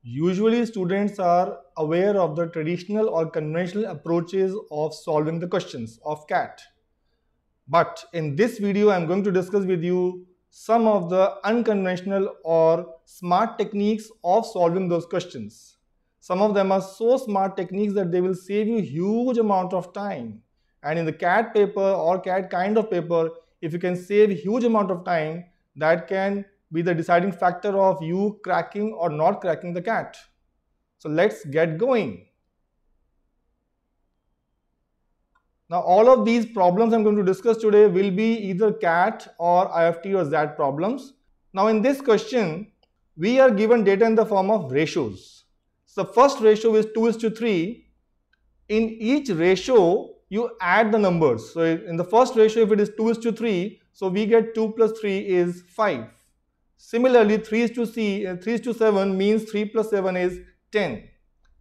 Usually students are aware of the traditional or conventional approaches of solving the questions of CAT. But in this video, I'm going to discuss with you some of the unconventional or smart techniques of solving those questions. Some of them are so smart techniques that they will save you huge amount of time. And in the CAT paper or CAT kind of paper, if you can save huge amount of time, that can be the deciding factor of you cracking or not cracking the CAT. So let's get going. Now all of these problems I'm going to discuss today will be either CAT or IFT or XAT problems. Now in this question, we are given data in the form of ratios. So the first ratio is 2:3. In each ratio, you add the numbers. So in the first ratio, if it is 2:3, so we get 2 plus 3 is 5. Similarly, 3:7 means 3 plus 7 is 10.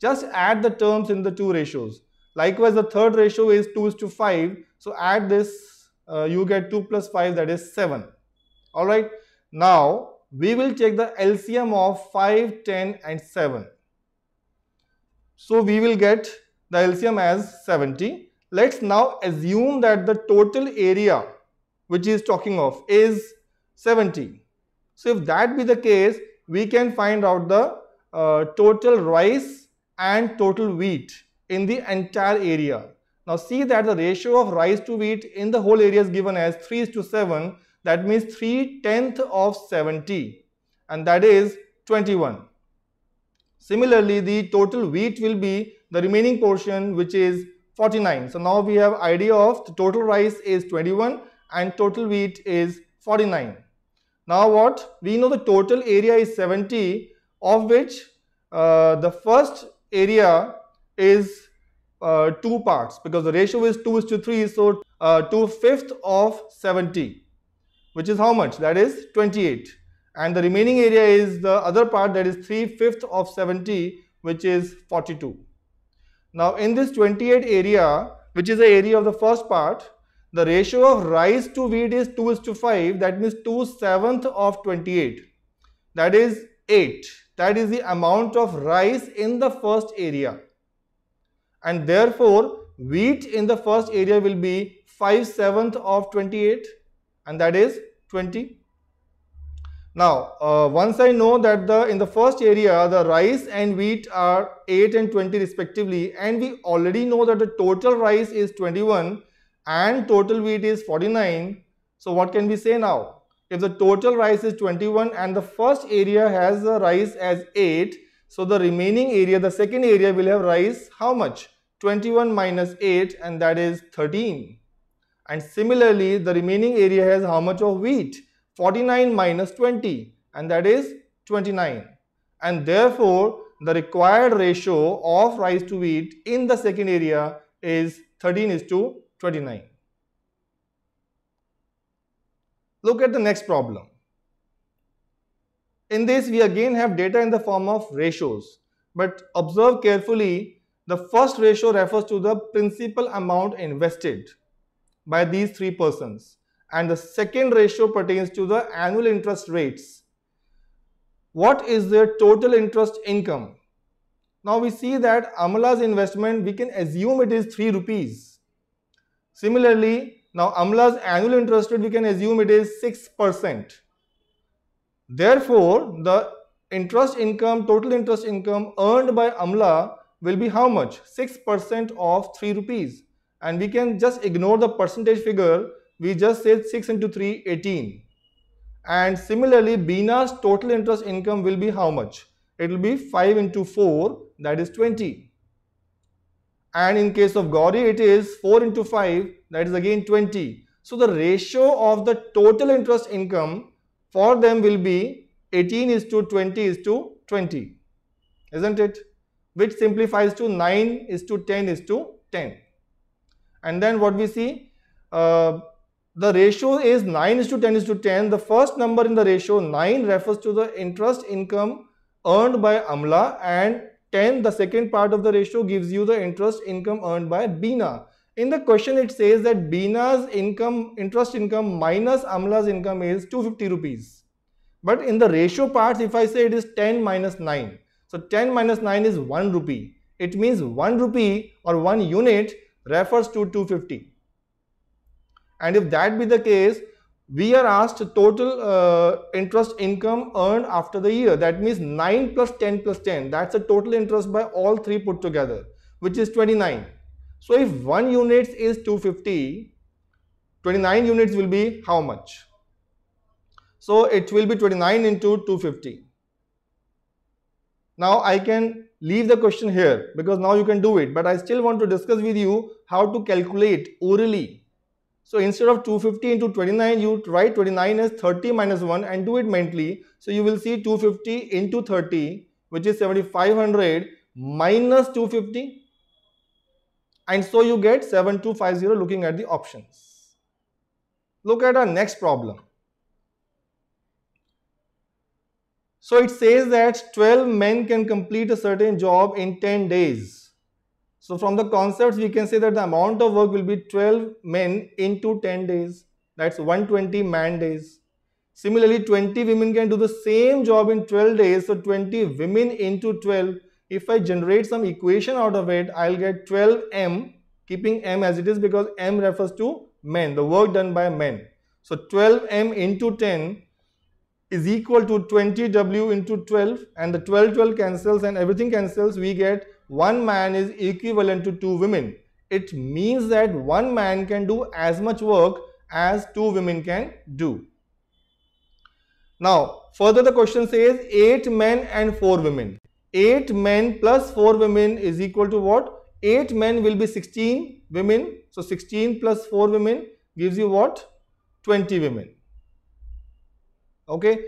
Just add the terms in the two ratios. Likewise, the third ratio is 2:5. So add this, you get 2 plus 5, that is 7. Alright, now we will take the LCM of 5, 10 and 7. So we will get the LCM as 70. Let's now assume that the total area which is talking of is 70. So if that be the case, we can find out the total rice and total wheat in the entire area. Now see that the ratio of rice to wheat in the whole area is given as 3:7. That means 3/10 of 70, and that is 21. Similarly, the total wheat will be the remaining portion, which is 49. So now we have idea of the total rice is 21 and total wheat is 49. Now what? We know the total area is 70, of which the first area is 2 parts, because the ratio is 2:3. So 2/5 of 70, which is how much? That is 28. And the remaining area is the other part, that is 3/5 of 70, which is 42. Now in this 28 area, which is the area of the first part, the ratio of rice to wheat is 2:5. That means 2/7 of 28. That is 8. That is the amount of rice in the first area. And therefore, wheat in the first area will be 5/7 of 28, and that is 20. Now, once I know that in the first area, the rice and wheat are 8 and 20 respectively, and we already know that the total rice is 21 and total wheat is 49. So what can we say now? If the total rice is 21 and the first area has the rice as 8, so the remaining area, the second area, will have rice how much? 21 minus 8, and that is 13. And similarly, the remaining area has how much of wheat? 49 minus 20, and that is 29. And therefore, the required ratio of rice to wheat in the second area is 13:29. Look at the next problem. In this, we again have data in the form of ratios. But observe carefully, the first ratio refers to the principal amount invested by these three persons, and the second ratio pertains to the annual interest rates. What is their total interest income? Now we see that Amla's investment, we can assume it is 3 rupees. Similarly, now Amla's annual interest rate, we can assume it is 6%. Therefore, the interest income, total interest income earned by Amla will be how much? 6% of 3 rupees. And we can just ignore the percentage figure. We just said 6 into 3, 18. And similarly, Bina's total interest income will be how much? It will be 5 into 4, that is 20. And in case of Gauri, it is 4 into 5, that is again 20. So the ratio of the total interest income for them will be 18:20:20, isn't it? Which simplifies to 9:10:10. And then what we see, the ratio is 9:10:10. The first number in the ratio 9 refers to the interest income earned by Amla, and 10, the second part of the ratio, gives you the interest income earned by Bina. In the question it says that Bina's interest income minus Amla's income is 250 rupees. But in the ratio parts, if I say it is 10 minus 9. So 10 minus 9 is 1 rupee. It means 1 rupee or 1 unit refers to 250. And if that be the case, we are asked total interest income earned after the year. That means 9 plus 10 plus 10. That's the total interest by all three put together, which is 29. So if 1 unit is 250, 29 units will be how much? So it will be 29 into 250. Now I can leave the question here because now you can do it, but I still want to discuss with you how to calculate orally. So instead of 250 into 29, you write 29 as 30 minus 1 and do it mentally. So you will see 250 into 30, which is 7500 minus 250. And so you get 7250 looking at the options. Look at our next problem. So it says that 12 men can complete a certain job in 10 days. So from the concepts, we can say that the amount of work will be 12 men into 10 days. That's 120 man days. Similarly, 20 women can do the same job in 12 days. So 20 women into 12. If I generate some equation out of it, I'll get 12m, keeping m as it is because m refers to men, the work done by men. So 12m into 10 is equal to 20w into 12, and the 12 cancels and everything cancels. We get 1 man is equivalent to 2 women. It means that 1 man can do as much work as 2 women can do. Now, further the question says 8 men and 4 women. 8 men plus 4 women is equal to what? 8 men will be 16 women. So 16 plus 4 women gives you what? 20 women. Okay.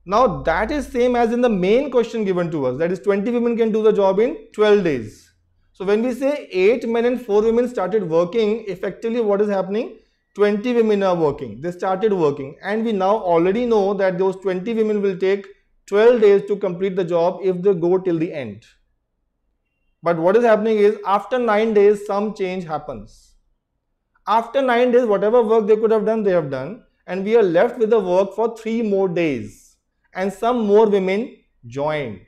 Now that is same as in the main question given to us, that is 20 women can do the job in 12 days. So when we say 8 men and 4 women started working, effectively what is happening? 20 women are working. They started working, and we now already know that those 20 women will take 12 days to complete the job if they go till the end. But what is happening is after 9 days some change happens. After 9 days whatever work they could have done, they have done, and we are left with the work for 3 more days. And some more women joined.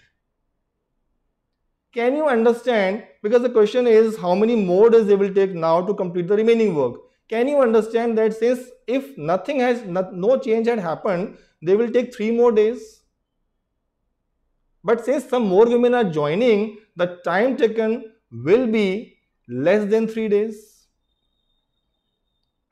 Can you understand? Because the question is how many more days they will take now to complete the remaining work. Can you understand that since if nothing has, no change had happened, they will take 3 more days? But since some more women are joining, the time taken will be less than 3 days.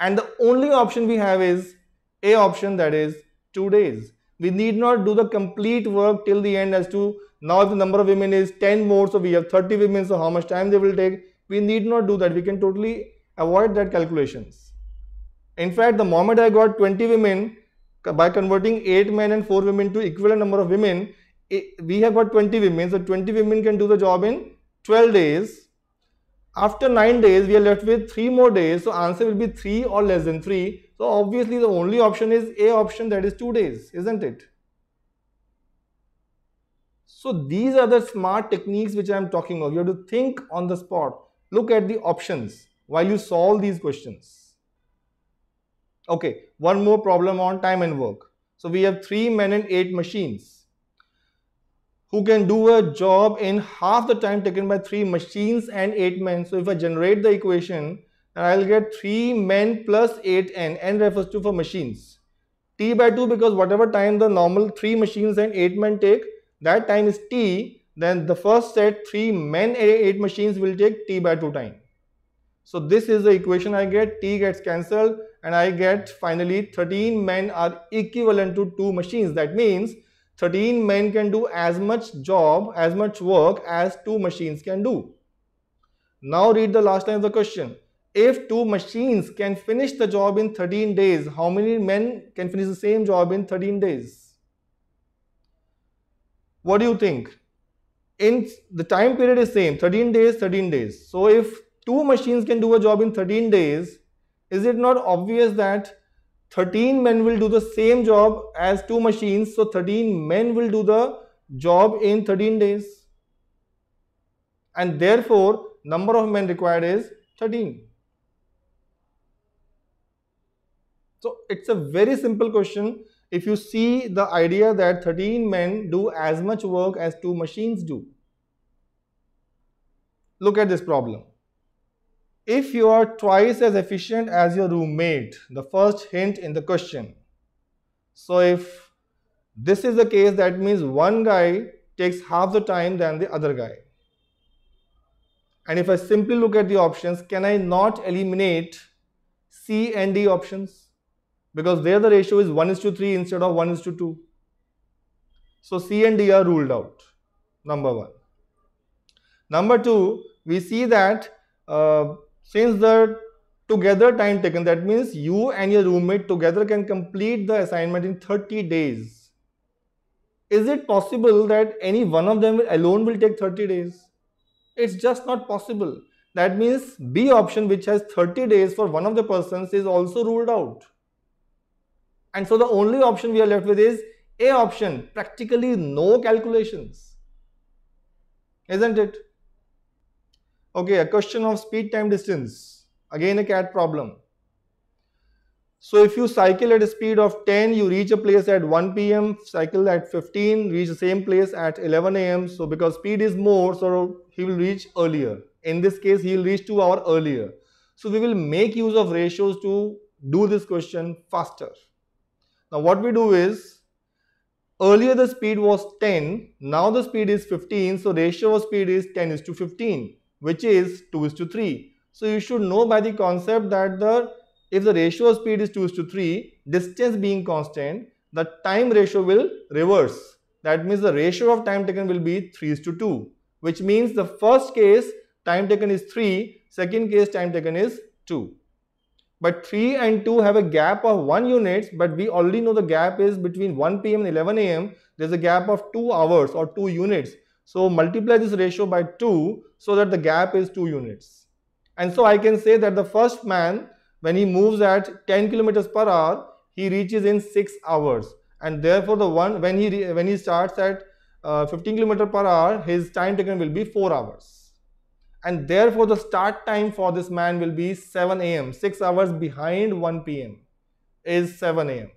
And the only option we have is A option, that is 2 days. We need not do the complete work till the end as to now if the number of women is 10 more, so we have 30 women, so how much time they will take. We need not do that. We can totally avoid that calculations. In fact, the moment I got 20 women, by converting 8 men and 4 women to equivalent number of women, we have got 20 women. So 20 women can do the job in 12 days. After 9 days, we are left with 3 more days. So answer will be 3 or less than 3. So obviously the only option is A option, that is 2 days, isn't it? So these are the smart techniques which I am talking of. You have to think on the spot. Look at the options while you solve these questions. Okay, one more problem on time and work. So we have 3 men and 8 machines who can do a job in half the time taken by 3 machines and 8 men. So if I generate the equation, I'll get 3 men plus 8n. N refers to for machines. T by 2 because whatever time the normal 3 machines and 8 men take, that time is T. Then the first set 3 men and 8 machines will take T by 2 time. So this is the equation I get. T gets cancelled and I get finally 13 men are equivalent to 2 machines. That means 13 men can do as much job, as much work as 2 machines can do. Now read the last line of the question. If 2 machines can finish the job in 13 days, how many men can finish the same job in 13 days? What do you think? In the time period is same, 13 days, 13 days. So if 2 machines can do a job in 13 days, is it not obvious that 13 men will do the same job as 2 machines? So 13 men will do the job in 13 days. And therefore, number of men required is 13. So it's a very simple question if you see the idea that 13 men do as much work as 2 machines do. Look at this problem. If you are twice as efficient as your roommate, the first hint in the question. So if this is the case, that means one guy takes half the time than the other guy. And if I simply look at the options, can I not eliminate C and D options? Because there the ratio is 1:3 instead of 1:2. So C and D are ruled out, number 1. Number 2, we see that since the together time taken, that means you and your roommate together can complete the assignment in 30 days. Is it possible that any one of them alone will take 30 days? It's just not possible. That means B option, which has 30 days for one of the persons, is also ruled out. And so the only option we are left with is A option, practically no calculations. Isn't it? Okay, a question of speed, time, distance. Again a CAT problem. So if you cycle at a speed of 10, you reach a place at 1 p.m, cycle at 15, reach the same place at 11 a.m. So because speed is more, so he will reach earlier. In this case, he will reach 2 hours earlier. So we will make use of ratios to do this question faster. Now what we do is, earlier the speed was 10, now the speed is 15, so ratio of speed is 10:15, which is 2:3. So you should know by the concept that if the ratio of speed is 2:3, distance being constant, the time ratio will reverse. That means the ratio of time taken will be 3:2, which means the first case time taken is 3, second case time taken is 2. But 3 and 2 have a gap of 1 unit, but we already know the gap is between 1 p.m. and 11 a.m. There's a gap of 2 hours or 2 units. So multiply this ratio by 2 so that the gap is 2 units. And so I can say that the first man, when he moves at 10 kilometers per hour, he reaches in 6 hours. And therefore the one when he starts at 15 kilometers per hour, his time taken will be 4 hours. And therefore the start time for this man will be 7 a.m. 6 hours behind 1 p.m. is 7 a.m.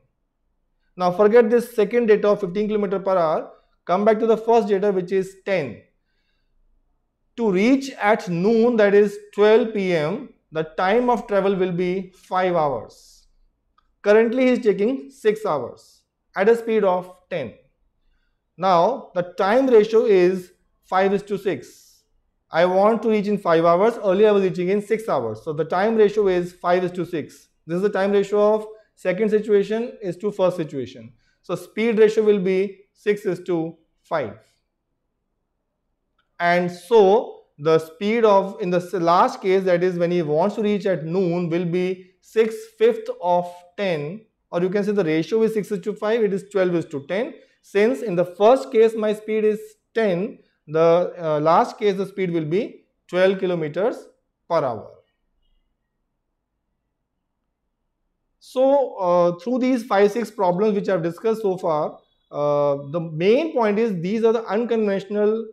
Now forget this second data of 15 km per hour. Come back to the first data, which is 10. To reach at noon, that is 12 p.m., the time of travel will be 5 hours. Currently he is taking 6 hours at a speed of 10. Now the time ratio is 5:6. I want to reach in 5 hours. Earlier I was reaching in 6 hours. So the time ratio is 5:6. This is the time ratio of second situation is to first situation. So speed ratio will be 6:5. And so the speed of, in the last case, that is when he wants to reach at noon, will be 6/5 of 10, or you can say the ratio is 6:5, it is 12:10. Since in the first case my speed is 10, the last case the speed will be 12 kilometers per hour. So through these 5-6 problems which I have discussed so far, the main point is these are the unconventional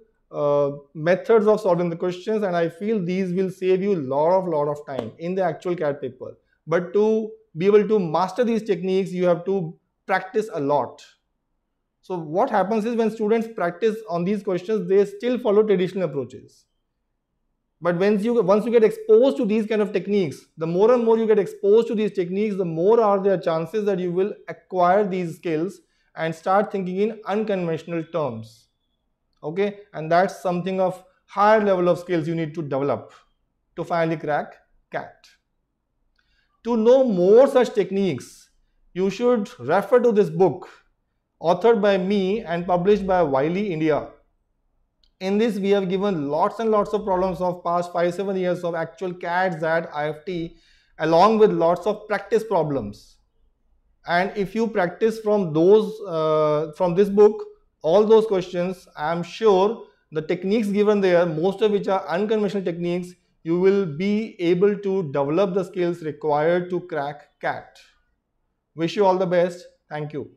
methods of solving the questions, and I feel these will save you a lot of time in the actual CAT paper. But to be able to master these techniques, you have to practice a lot. So what happens is when students practice on these questions, they still follow traditional approaches. But once you get exposed to these kind of techniques, the more and more you get exposed to these techniques, the more are there chances that you will acquire these skills and start thinking in unconventional terms. Okay, and that's something of higher level of skills you need to develop to finally crack CAT. To know more such techniques, you should refer to this book, authored by me and published by Wiley India. In this, we have given lots and lots of problems of past 5-7 years of actual CAT, XAT, IFT, along with lots of practice problems. And if you practice from those, from this book, all those questions, I am sure the techniques given there, most of which are unconventional techniques, you will be able to develop the skills required to crack CAT. Wish you all the best. Thank you.